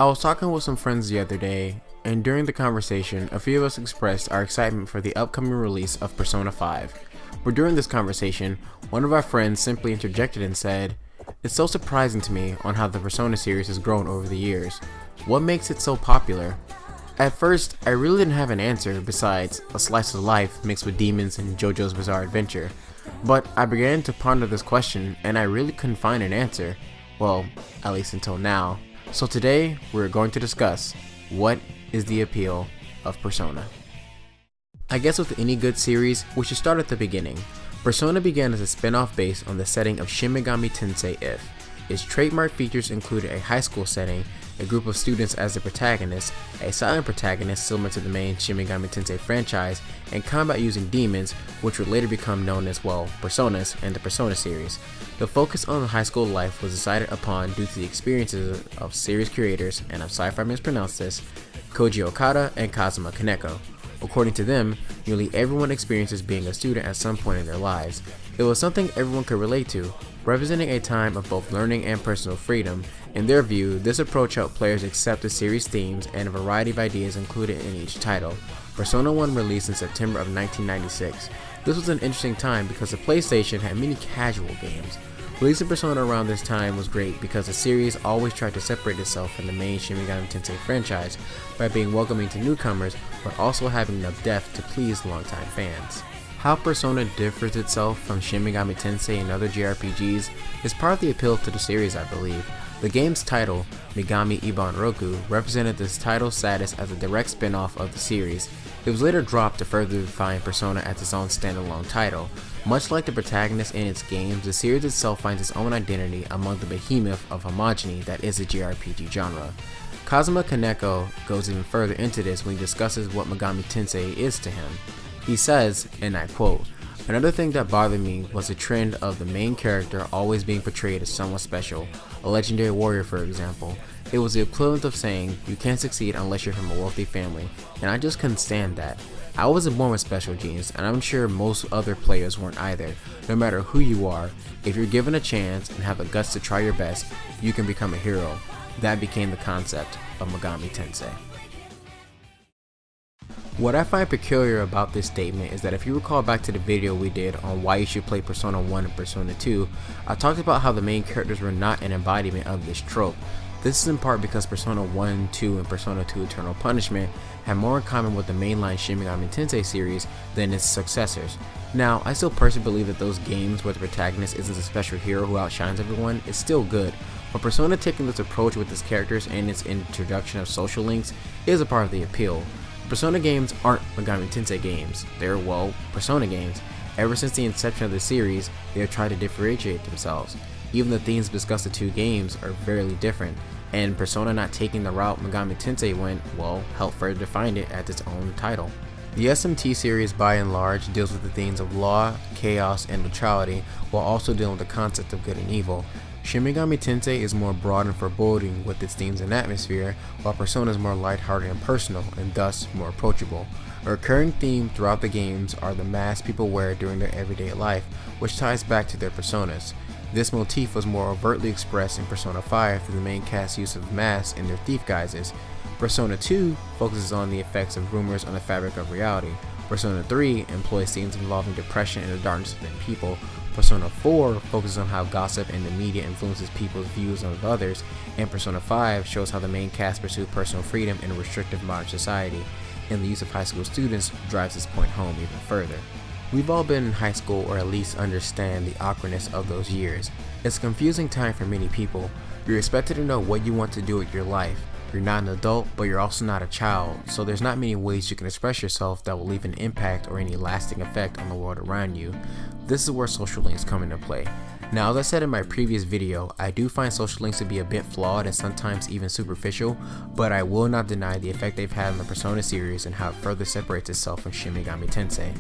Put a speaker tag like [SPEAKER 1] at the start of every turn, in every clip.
[SPEAKER 1] I was talking with some friends the other day, and during the conversation, a few of us expressed our excitement for the upcoming release of Persona 5. But during this conversation, one of our friends simply interjected and said, "It's so surprising to me on how the Persona series has grown over the years. What makes it so popular?" At first, I really didn't have an answer besides a slice of life mixed with demons and JoJo's Bizarre Adventure. But I began to ponder this question and I really couldn't find an answer. Well, at least until now. So today, we're going to discuss what is the appeal of Persona. I guess with any good series, we should start at the beginning. Persona began as a spin-off based on the setting of Shin Megami Tensei If. Its trademark features included a high school setting, a group of students as the protagonists, a silent protagonist similar to the main Shin Megami Tensei franchise, and combat using demons, which would later become known as, Personas and the Persona series. The focus on the high school life was decided upon due to the experiences of series creators, and I'm sorry if I mispronounced this, Koji Okada and Kazuma Kaneko. According to them, nearly everyone experiences being a student at some point in their lives. It was something everyone could relate to, representing a time of both learning and personal freedom. In their view, this approach helped players accept the series' themes and a variety of ideas included in each title. Persona 1 released in September of 1996. This was an interesting time because the PlayStation had many casual games. Releasing Persona around this time was great because the series always tried to separate itself from the main Shin Megami Tensei franchise by being welcoming to newcomers but also having enough depth to please longtime fans. How Persona differs itself from Shin Megami Tensei and other JRPGs is part of the appeal to the series, I believe. The game's title, Megami Iban Roku, represented this title's status as a direct spin-off of the series. It was later dropped to further define Persona as its own standalone title. Much like the protagonist in its games, the series itself finds its own identity among the behemoth of homogeny that is the JRPG genre. Kazuma Kaneko goes even further into this when he discusses what Megami Tensei is to him. He says, and I quote, "Another thing that bothered me was the trend of the main character always being portrayed as someone special, a legendary warrior for example. It was the equivalent of saying, you can't succeed unless you're from a wealthy family, and I just couldn't stand that. I wasn't born with special genes, and I'm sure most other players weren't either. No matter who you are, if you're given a chance and have the guts to try your best, you can become a hero." That became the concept of Megami Tensei. What I find peculiar about this statement is that if you recall back to the video we did on why you should play Persona 1 and Persona 2, I talked about how the main characters were not an embodiment of this trope. This is in part because Persona 1, 2, and Persona 2 Eternal Punishment have more in common with the mainline Shin Megami Tensei series than its successors. Now, I still personally believe that those games where the protagonist isn't a special hero who outshines everyone is still good, but Persona taking this approach with its characters and its introduction of social links is a part of the appeal. Persona games aren't Megami Tensei games, they're, Persona games. Ever since the inception of the series, they have tried to differentiate themselves. Even the themes discussed in the two games are very different, and Persona not taking the route Megami Tensei went, helped further define it as its own title. The SMT series by and large deals with the themes of law, chaos, and neutrality, while also dealing with the concept of good and evil. Shin Megami Tensei is more broad and foreboding with its themes and atmosphere, while Persona is more lighthearted and personal, and thus more approachable. A recurring theme throughout the games are the masks people wear during their everyday life, which ties back to their personas. This motif was more overtly expressed in Persona 5 through the main cast's use of masks in their thief guises. Persona 2 focuses on the effects of rumors on the fabric of reality. Persona 3 employs themes involving depression and the darkness within people. Persona 4 focuses on how gossip and the media influences people's views of others, and Persona 5 shows how the main cast pursue personal freedom in a restrictive modern society, and the use of high school students drives this point home even further. We've all been in high school or at least understand the awkwardness of those years. It's a confusing time for many people. You're expected to know what you want to do with your life. You're not an adult, but you're also not a child, so there's not many ways you can express yourself that will leave an impact or any lasting effect on the world around you. This is where social links come into play. Now, as I said in my previous video, I do find social links to be a bit flawed and sometimes even superficial, but I will not deny the effect they've had on the Persona series and how it further separates itself from Shin Megami Tensei.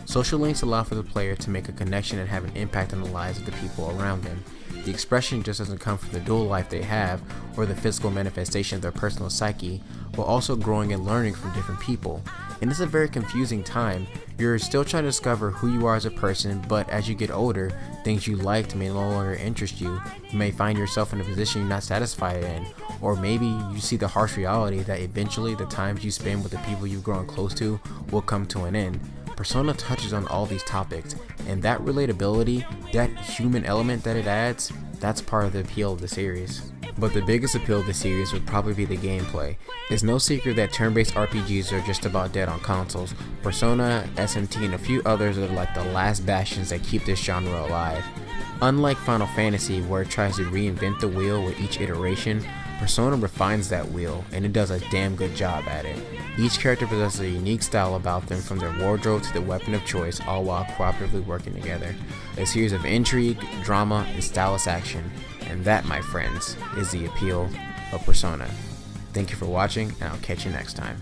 [SPEAKER 1] Social links allow for the player to make a connection and have an impact on the lives of the people around them. The expression just doesn't come from the dual life they have or the physical manifestation of their personal psyche, but also growing and learning from different people. And it's a very confusing time. You're still trying to discover who you are as a person, but as you get older, things you liked may no longer interest you. You may find yourself in a position you're not satisfied in, or maybe you see the harsh reality that eventually the times you spend with the people you've grown close to will come to an end. Persona touches on all these topics, and that relatability, that human element that it adds, that's part of the appeal of the series. But the biggest appeal of the series would probably be the gameplay. It's no secret that turn-based RPGs are just about dead on consoles. Persona, SMT, and a few others are like the last bastions that keep this genre alive. Unlike Final Fantasy, where it tries to reinvent the wheel with each iteration, Persona refines that wheel, and it does a damn good job at it. Each character possesses a unique style about them, from their wardrobe to the weapon of choice, all while cooperatively working together. A series of intrigue, drama, and stylish action. And that, my friends, is the appeal of Persona. Thank you for watching, and I'll catch you next time.